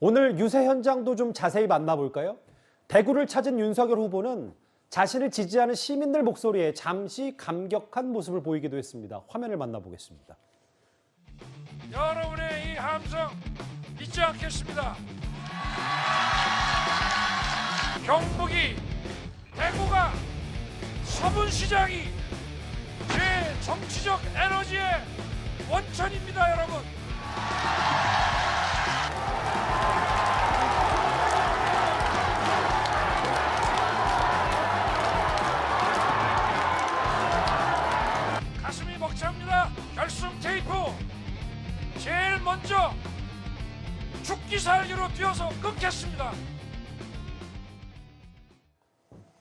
오늘 유세 현장도 좀 자세히 만나볼까요? 대구를 찾은 윤석열 후보는 자신을 지지하는 시민들 목소리에 잠시 감격한 모습을 보이기도 했습니다. 화면을 만나보겠습니다. 여러분의 이 함성 잊지 않겠습니다. 경북이, 대구가, 서문시장이 제 정치적 에너지의 원천입니다, 여러분. 가슴이 벅찹니다. 결승 테이프. 제일 먼저 죽기 살기로 뛰어서 끊겠습니다.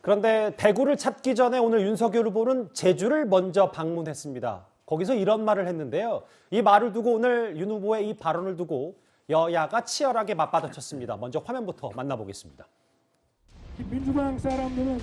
그런데 대구를 찾기 전에 오늘 윤석열 후보는 제주를 먼저 방문했습니다. 거기서 이런 말을 했는데요. 이 말을 두고 오늘 윤 후보의 이 발언을 두고 여야가 치열하게 맞받아쳤습니다. 먼저 화면부터 만나보겠습니다. 민주당 사람들은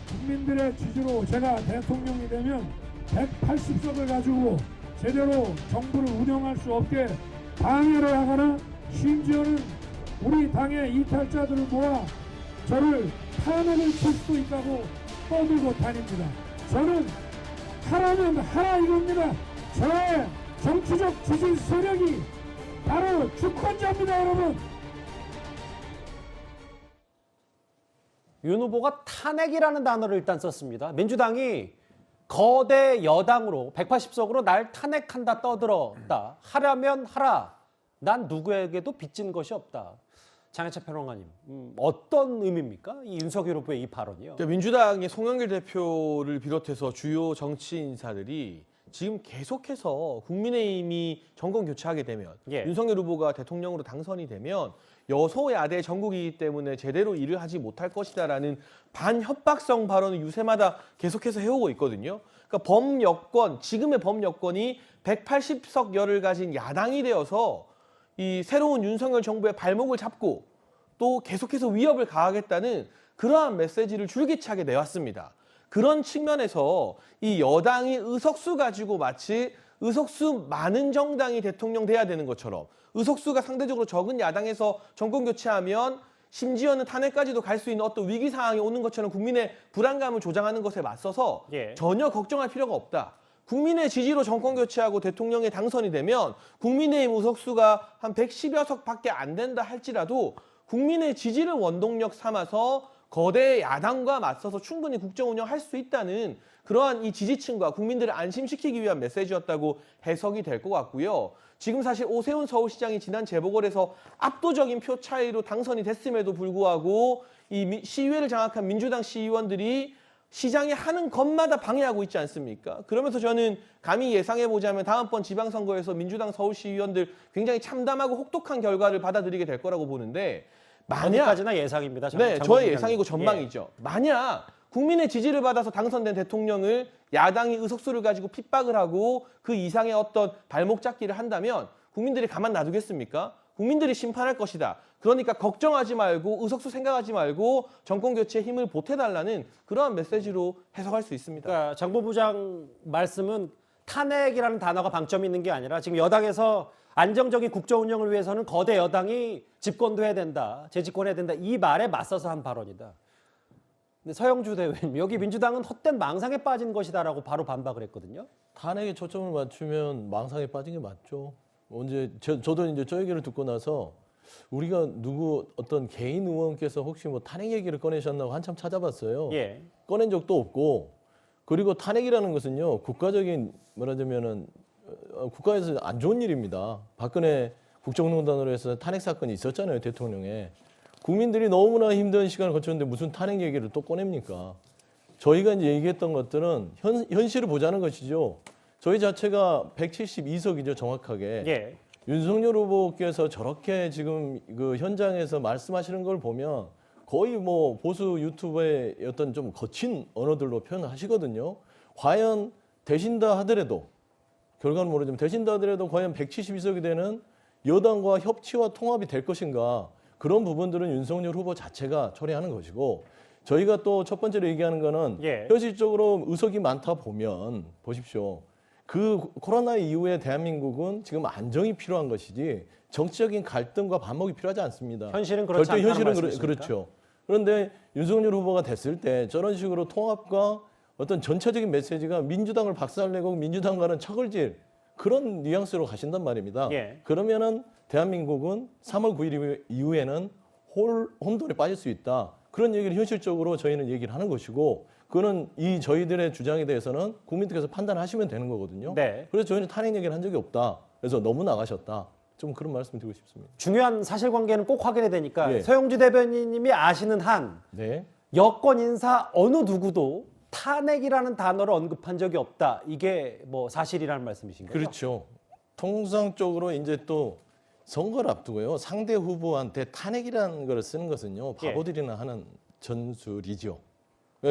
국민들의 지지로 제가 대통령이 되면 180석을 가지고 제대로 정부를 운영할 수 없게 방해를 하거나 심지어는 우리 당의 이탈자들을 모아 저를 탄핵을 칠 수도 있다고 떠들고 다닙니다. 저는 하라면 하라 이겁니다. 저의 정치적 지지 세력이 바로 주권자입니다, 여러분. 윤 후보가 탄핵이라는 단어를 일단 썼습니다. 민주당이 거대 여당으로 180석으로 날 탄핵한다 떠들었다. 하라면 하라. 난 누구에게도 빚진 것이 없다. 장혜철 평론가님, 어떤 의미입니까? 이 윤석열 후보의 이 발언이요. 그러니까 민주당의 송영길 대표를 비롯해서 주요 정치 인사들이 지금 계속해서 국민의힘이 정권 교체하게 되면 윤석열 후보가 대통령으로 당선이 되면 여소야대 전국이기 때문에 제대로 일을 하지 못할 것이다라는 반협박성 발언을 유세마다 계속해서 해오고 있거든요. 그러니까 범여권, 지금의 범여권이 180석열을 가진 야당이 되어서 이 새로운 윤석열 정부의 발목을 잡고 또 계속해서 위협을 가하겠다는 그러한 메시지를 줄기차게 내왔습니다. 그런 측면에서 이 여당이 의석수 가지고 마치 의석수 많은 정당이 대통령 돼야 되는 것처럼 의석수가 상대적으로 적은 야당에서 정권 교체하면 심지어는 탄핵까지도 갈 수 있는 어떤 위기 상황이 오는 것처럼 국민의 불안감을 조장하는 것에 맞서서 전혀 걱정할 필요가 없다. 국민의 지지로 정권 교체하고 대통령에 당선이 되면 국민의힘 의석수가 한 110여 석밖에 안 된다 할지라도 국민의 지지를 원동력 삼아서 거대 야당과 맞서서 충분히 국정 운영할 수 있다는 그러한 이 지지층과 국민들을 안심시키기 위한 메시지였다고 해석이 될 것 같고요. 지금 사실 오세훈 서울시장이 지난 재보궐에서 압도적인 표 차이로 당선이 됐음에도 불구하고 이 시의회를 장악한 민주당 시의원들이 시장이 하는 것마다 방해하고 있지 않습니까? 그러면서 저는 감히 예상해보자면 다음번 지방선거에서 민주당 서울시의원들 굉장히 참담하고 혹독한 결과를 받아들이게 될 거라고 보는데 어디까지나 예상입니다. 네, 저의 예상이고 전망이죠. 만약 국민의 지지를 받아서 당선된 대통령을 야당이 의석수를 가지고 핍박을 하고 그 이상의 어떤 발목 잡기를 한다면 국민들이 가만 놔두겠습니까? 국민들이 심판할 것이다. 그러니까 걱정하지 말고 의석수 생각하지 말고 정권 교체에 힘을 보태달라는 그러한 메시지로 해석할 수 있습니다. 그러니까 정보부장 말씀은 탄핵이라는 단어가 방점이 있는 게 아니라 지금 여당에서 안정적인 국정 운영을 위해서는 거대 여당이 집권도 해야 된다, 재집권해야 된다 이 말에 맞서서 한 발언이다. 근데 서영주 대변인 여기 민주당은 헛된 망상에 빠진 것이다라고 바로 반박을 했거든요. 탄핵에 초점을 맞추면 망상에 빠진 게 맞죠. 언제 저도 이제 저 얘기를 듣고 나서 우리가 누구 어떤 개인 의원께서 혹시 뭐 탄핵 얘기를 꺼내셨나고 한참 찾아봤어요. 꺼낸 적도 없고 그리고 탄핵이라는 것은요 국가적인 뭐라자면은 국가에서 안 좋은 일입니다. 박근혜 국정농단으로 해서 탄핵 사건이 있었잖아요 대통령에. 국민들이 너무나 힘든 시간을 거쳤는데 무슨 탄핵 얘기를 또 꺼냅니까? 저희가 이제 얘기했던 것들은 현실을 보자는 것이죠. 저희 자체가 172석이죠 정확하게. 윤석열 후보께서 저렇게 지금 그 현장에서 말씀하시는 걸 보면 거의 뭐 보수 유튜브의 어떤 좀 거친 언어들로 표현하시거든요. 과연 되신다 하더라도 결과는 모르지만 되신다 하더라도 과연 172석이 되는 여당과 협치와 통합이 될 것인가 그런 부분들은 윤석열 후보 자체가 처리하는 것이고 저희가 또 첫 번째로 얘기하는 거는 현실적으로 의석이 많다 보면 보십시오. 그 코로나 이후에 대한민국은 지금 안정이 필요한 것이지 정치적인 갈등과 반목이 필요하지 않습니다. 현실은 그렇지 절대 않다는 현실은 말씀이십니까? 그렇죠. 그런데 윤석열 후보가 됐을 때 저런 식으로 통합과 어떤 전체적인 메시지가 민주당을 박살내고 민주당과는 척을 그런 뉘앙스로 가신단 말입니다. 예. 그러면은 대한민국은 3월 9일 이후에는 혼돈에 빠질 수 있다. 그런 얘기를 현실적으로 저희는 얘기를 하는 것이고, 그거는 이 저희들의 주장에 대해서는 국민들께서 판단하시면 되는 거거든요. 네. 그래서 저희는 탄핵 얘기를 한 적이 없다. 그래서 너무 나가셨다. 좀 그런 말씀 드리고 싶습니다. 중요한 사실관계는 꼭 확인해야 되니까 예. 서영주 대변인님이 아시는 한 네. 여권 인사 어느 누구도 탄핵이라는 단어를 언급한 적이 없다. 이게 뭐 사실이라는 말씀이신가요? 그렇죠. 통상적으로 이제 또 선거를 앞두고요. 상대 후보한테 탄핵이라는 걸 쓰는 것은요. 예. 바보들이나 하는 전술이죠.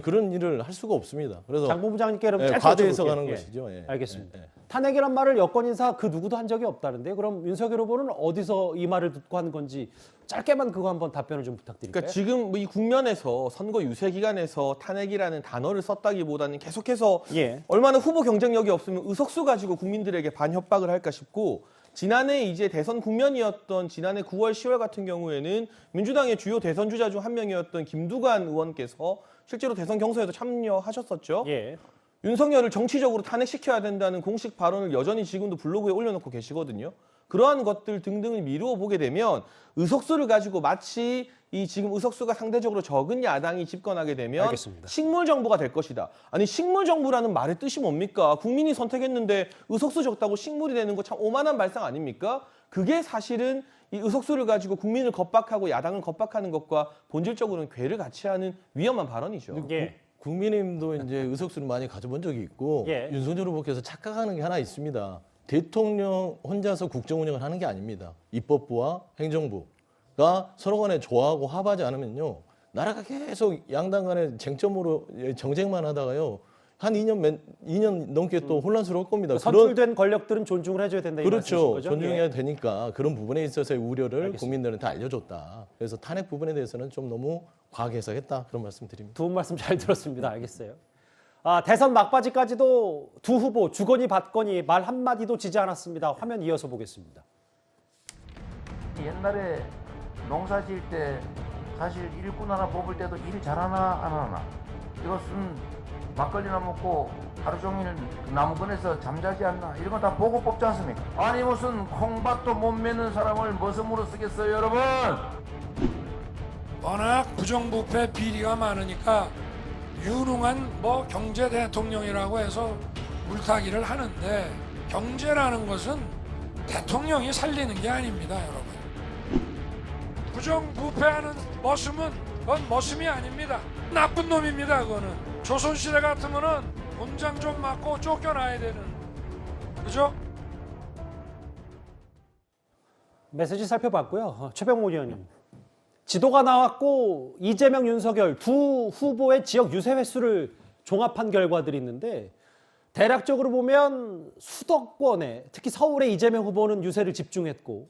그런 일을 할 수가 없습니다. 그래서 장 본부장님께 그럼 짧게 과대해서 여쭤볼게요. 가는 예. 것이죠. 예. 알겠습니다. 예. 탄핵이란 말을 여권 인사 그 누구도 한 적이 없다는데 그럼 윤석열 후보는 어디서 이 말을 듣고 하는 건지 짧게만 그거 한번 답변을 좀 부탁드릴까요? 그러니까 지금 뭐이 국면에서 선거 유세 기간에서 탄핵이라는 단어를 썼다기보다는 계속해서 예. 얼마나 후보 경쟁력이 없으면 의석수 가지고 국민들에게 반협박을 할까 싶고, 지난해 이제 대선 국면이었던 지난해 9월, 10월 같은 경우에는 민주당의 주요 대선 주자 중 한 명이었던 김두관 의원께서 실제로 대선 경선에도 참여하셨었죠. 예. 윤석열을 정치적으로 탄핵시켜야 된다는 공식 발언을 여전히 지금도 블로그에 올려놓고 계시거든요. 그러한 것들 등등을 미루어 보게 되면 의석수를 가지고 마치 이 지금 의석수가 상대적으로 적은 야당이 집권하게 되면 알겠습니다. 식물 정부가 될 것이다. 아니 식물 정부라는 말의 뜻이 뭡니까? 국민이 선택했는데 의석수 적다고 식물이 되는 거 참 오만한 발상 아닙니까? 그게 사실은 이 의석수를 가지고 국민을 겁박하고 야당을 겁박하는 것과 본질적으로는 괴를 같이 하는 위험한 발언이죠. 예. 국민의힘도 이제 의석수를 많이 가져본 적이 있고 예. 윤석열 후보께서 착각하는 게 하나 있습니다. 대통령 혼자서 국정 운영을 하는 게 아닙니다. 입법부와 행정부가 서로 간에 조화하고 합하지 않으면요. 나라가 계속 양당 간의 쟁점으로 정쟁만 하다가요. 한 2년 넘게 또 혼란스러울 겁니다. 선출된 권력들은 존중을 해줘야 된다 이 말씀이신 그렇죠. 거죠? 존중해야 예. 되니까 그런 부분에 있어서의 우려를 알겠습니다. 국민들한테 알려줬다. 그래서 탄핵 부분에 대해서는 좀 너무 과하게 해석했다. 그런 말씀드립니다. 두 분 말씀 잘 들었습니다. 알겠어요. 대선 막바지까지도 두 후보 주거니 받거니 말 한마디도 지지 않았습니다. 화면 이어서 보겠습니다. 옛날에 농사 지을 때 사실 일꾼 하나 뽑을 때도 일 잘하나 안 하나, 이것은 막걸리나 먹고 하루 종일 나무 꺼내서 잠자지 않나, 이런 거 다 보고 뽑지 않습니까? 아니 무슨 콩밭도 못 매는 사람을 머슴으로 쓰겠어요 여러분? 워낙 부정부패 비리가 많으니까 유능한 뭐 경제 대통령이라고 해서 물타기를 하는데, 경제라는 것은 대통령이 살리는 게 아닙니다, 여러분. 부정부패하는 머슴은 그건 머슴이 아닙니다. 나쁜 놈입니다, 그거는. 조선시대 같으면은 공장 좀 맞고 쫓겨나야 되는, 그죠? 메시지 살펴봤고요. 최병모 의원님. 지도가 나왔고 이재명, 윤석열 두 후보의 지역 유세 횟수를 종합한 결과들이 있는데 대략적으로 보면 수도권에 특히 서울의 이재명 후보는 유세를 집중했고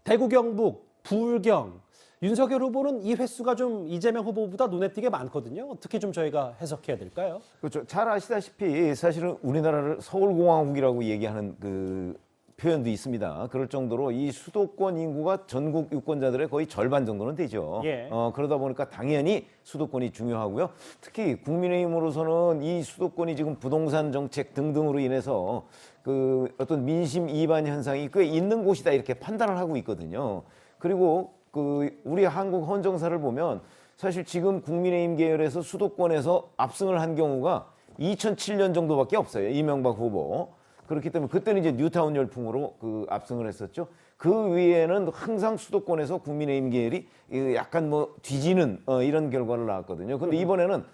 대구, 경북, 부울경, 윤석열 후보는 이 횟수가 좀 이재명 후보보다 눈에 띄게 많거든요. 어떻게 좀 저희가 해석해야 될까요? 그렇죠. 잘 아시다시피 사실은 우리나라를 서울공화국이라고 얘기하는 그 표현도 있습니다. 그럴 정도로 이 수도권 인구가 전국 유권자들의 거의 절반 정도는 되죠. 예. 그러다 보니까 당연히 수도권이 중요하고요. 특히 국민의힘으로서는 이 수도권이 지금 부동산 정책 등등으로 인해서 그 어떤 민심 이반 현상이 꽤 있는 곳이다 이렇게 판단을 하고 있거든요. 그리고 그 우리 한국 헌정사를 보면 사실 지금 국민의힘 계열에서 수도권에서 압승을 한 경우가 2007년 정도밖에 없어요. 이명박 후보. 그렇기 때문에 그때는 이제 뉴타운 열풍으로 그 압승을 했었죠. 그 위에는 항상 수도권에서 국민의힘 계열이 약간 뭐 뒤지는 이런 결과를 낳았거든요. 근데 이번에는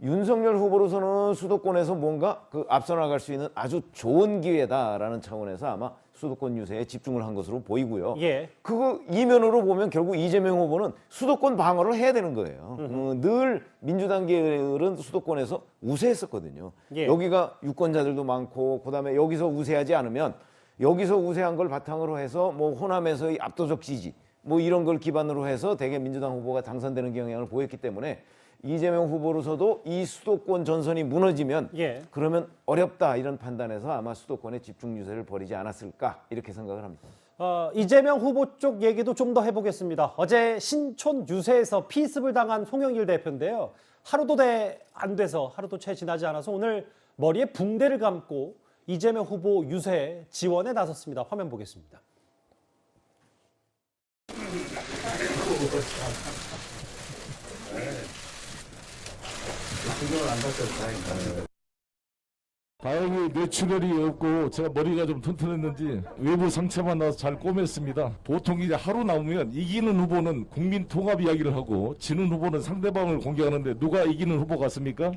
윤석열 후보로서는 수도권에서 뭔가 그 앞서 나갈 수 있는 아주 좋은 기회다라는 차원에서 아마 수도권 유세에 집중을 한 것으로 보이고요. 예. 그거 이면으로 보면 결국 이재명 후보는 수도권 방어를 해야 되는 거예요. 늘 민주당 계열은 수도권에서 우세했었거든요. 예. 여기가 유권자들도 많고 그다음에 여기서 우세하지 않으면 여기서 우세한 걸 바탕으로 해서 뭐 호남에서의 압도적 지지 뭐 이런 걸 기반으로 해서 대개 민주당 후보가 당선되는 경향을 보였기 때문에 이재명 후보로서도 이 수도권 전선이 무너지면 예. 그러면 어렵다 이런 판단에서 아마 수도권에 집중 유세를 벌이지 않았을까 이렇게 생각을 합니다. 이재명 후보 쪽 얘기도 좀 더 해보겠습니다. 어제 신촌 유세에서 피습을 당한 송영길 대표인데요. 하루도 안 돼서 하루도 채 지나지 않아서 오늘 머리에 붕대를 감고 이재명 후보 유세 지원에 나섰습니다. 화면 보겠습니다. 다행히 뇌출혈이 없고 제가 머리가 좀 튼튼했는지 외부 상처만 나서 잘 꼬맸습니다. 보통 이제 하루 남으면 이기는 후보는 국민 통합 이야기를 하고 지는 후보는 상대방을 공격하는데 누가 이기는 후보 같습니까?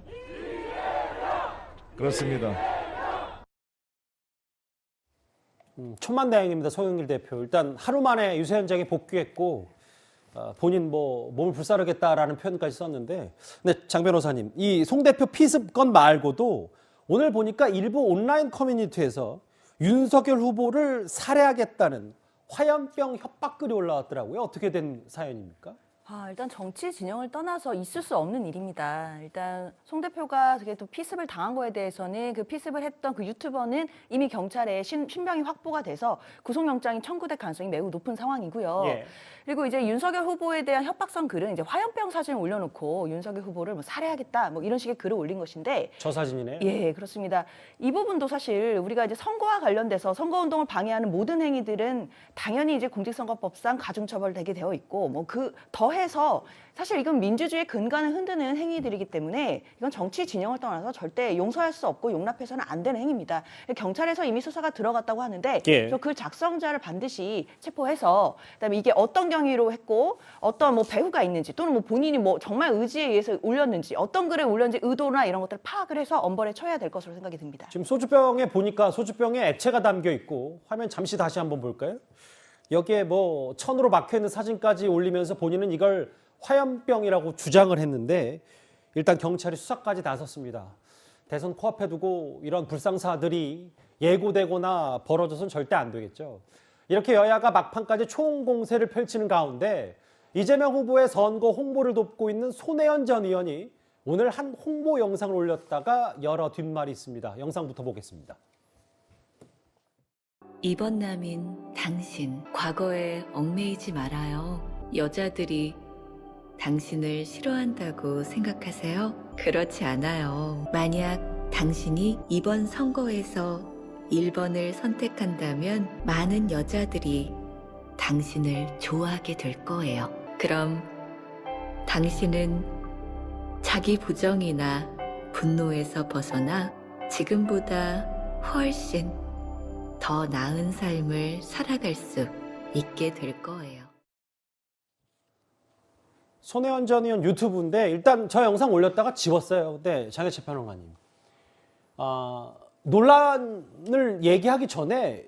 그렇습니다. 천만다행입니다. 송영길 대표. 일단 하루 만에 유세 현장에 복귀했고 본인 뭐 몸을 불사르겠다라는 표현까지 썼는데, 근데 장 변호사님, 이 송 대표 피습 건 말고도 오늘 보니까 일부 온라인 커뮤니티에서 윤석열 후보를 살해하겠다는 화염병 협박글이 올라왔더라고요. 어떻게 된 사연입니까? 일단 정치 진영을 떠나서 있을 수 없는 일입니다. 일단 송 대표가 그래도 피습을 당한 거에 대해서는 그 피습을 했던 그 유튜버는 이미 경찰에 신병이 확보가 돼서 구속영장이 청구될 가능성이 매우 높은 상황이고요. 예. 그리고 이제 윤석열 후보에 대한 협박성 글은 이제 화염병 사진을 올려놓고 윤석열 후보를 뭐 살해하겠다 뭐 이런 식의 글을 올린 것인데, 저 사진이네요. 예, 그렇습니다. 이 부분도 사실 우리가 이제 선거와 관련돼서 선거운동을 방해하는 모든 행위들은 당연히 이제 공직선거법상 가중처벌되게 되어 있고, 뭐 그 더해서 사실 이건 민주주의의 근간을 흔드는 행위들이기 때문에 이건 정치 진영을 떠나서 절대 용서할 수 없고 용납해서는 안 되는 행위입니다. 경찰에서 이미 수사가 들어갔다고 하는데 예. 저 그 작성자를 반드시 체포해서, 그다음에 이게 어떤 경위로 했고 어떤 뭐 배후가 있는지, 또는 뭐 본인이 뭐 정말 의지에 의해서 올렸는지, 어떤 글을 올렸는지 의도나 이런 것들을 파악을 해서 엄벌에 처해야 될 것으로 생각이 듭니다. 지금 소주병에 보니까 소주병에 액체가 담겨 있고, 화면 잠시 다시 한번 볼까요? 여기에 뭐 천으로 막혀 있는 사진까지 올리면서 본인은 이걸 화염병이라고 주장을 했는데, 일단 경찰이 수사까지 나섰습니다. 대선 코앞에 두고 이런 불상사들이 예고되거나 벌어져서는 절대 안 되겠죠. 이렇게 여야가 막판까지 총공세를 펼치는 가운데 이재명 후보의 선거 홍보를 돕고 있는 손혜원 전 의원이 오늘 한 홍보 영상을 올렸다가 여러 뒷말이 있습니다. 영상부터 보겠습니다. 이번 남인 당신, 과거에 얽매이지 말아요. 여자들이 당신을 싫어한다고 생각하세요? 그렇지 않아요. 만약 당신이 이번 선거에서 1번을 선택한다면 많은 여자들이 당신을 좋아하게 될 거예요. 그럼 당신은 자기 부정이나 분노에서 벗어나 지금보다 훨씬 더 나은 삶을 살아갈 수 있게 될 거예요. 손혜원 전 의원 유튜브인데, 일단 저 영상 올렸다가 지웠어요. 근데 장혜철 평론가님, 논란을 얘기하기 전에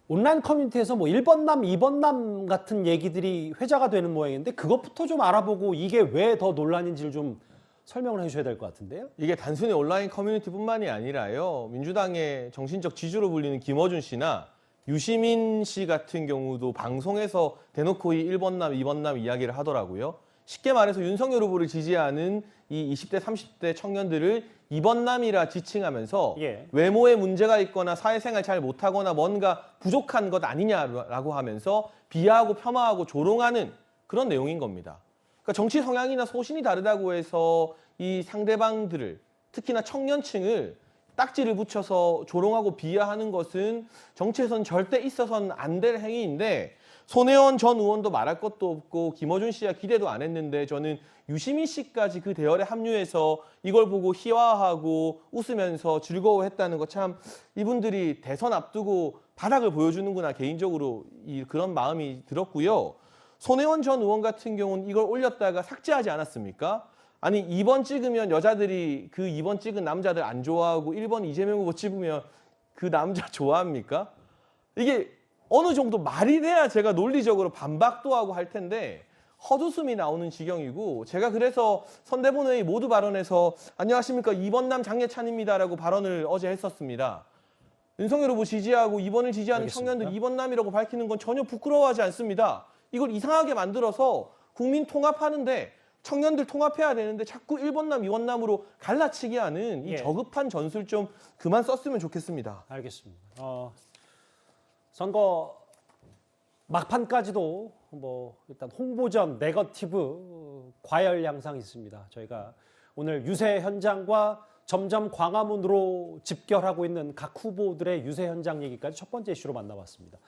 온라인 커뮤니티에서 뭐 1번 남, 2번 남 같은 얘기들이 회자가 되는 모양인데, 그것부터 좀 알아보고 이게 왜 더 논란인지를 좀 설명을 해주셔야 될 것 같은데요. 이게 단순히 온라인 커뮤니티뿐만이 아니라요. 민주당의 정신적 지주로 불리는 김어준 씨나 유시민 씨 같은 경우도 방송에서 대놓고 이 1번 남, 2번 남 이야기를 하더라고요. 쉽게 말해서 윤석열 후보를 지지하는 이 20대, 30대 청년들을 2번 남이라 지칭하면서 외모에 문제가 있거나 사회생활 잘 못하거나 뭔가 부족한 것 아니냐라고 하면서 비하하고 폄하하고 조롱하는 그런 내용인 겁니다. 그러니까 정치 성향이나 소신이 다르다고 해서 이 상대방들을, 특히나 청년층을 딱지를 붙여서 조롱하고 비하하는 것은 정치에선 절대 있어서는 안 될 행위인데, 손혜원 전 의원도 말할 것도 없고 김어준 씨야 기대도 안 했는데, 저는 유시민 씨까지 그 대열에 합류해서 이걸 보고 희화하고 웃으면서 즐거워했다는 거, 참 이분들이 대선 앞두고 바닥을 보여주는구나, 개인적으로 그런 마음이 들었고요. 손혜원 전 의원 같은 경우는 이걸 올렸다가 삭제하지 않았습니까? 아니 2번 찍으면 여자들이 그 2번 찍은 남자들 안 좋아하고 1번 이재명 후보 찍으면 그 남자 좋아합니까? 이게 어느 정도 말이 돼야 제가 논리적으로 반박도 하고 할 텐데 헛웃음이 나오는 지경이고, 제가 그래서 선대본회의 모두 발언에서 안녕하십니까 2번 남 장예찬입니다라고 발언을 어제 했었습니다. 윤석열 후보 지지하고 2번을 지지하는 청년들 2번 남이라고 밝히는 건 전혀 부끄러워하지 않습니다. 이걸 이상하게 만들어서 국민 통합하는데, 청년들 통합해야 되는데 자꾸 1번 남, 2번 남으로 갈라치기 하는 이 저급한 전술 좀 그만 썼으면 좋겠습니다. 알겠습니다. 선거 막판까지도 뭐 일단 홍보전 네거티브 과열 양상이 있습니다. 저희가 오늘 유세 현장과 점점 광화문으로 집결하고 있는 각 후보들의 유세 현장 얘기까지 첫 번째 이슈로 만나봤습니다.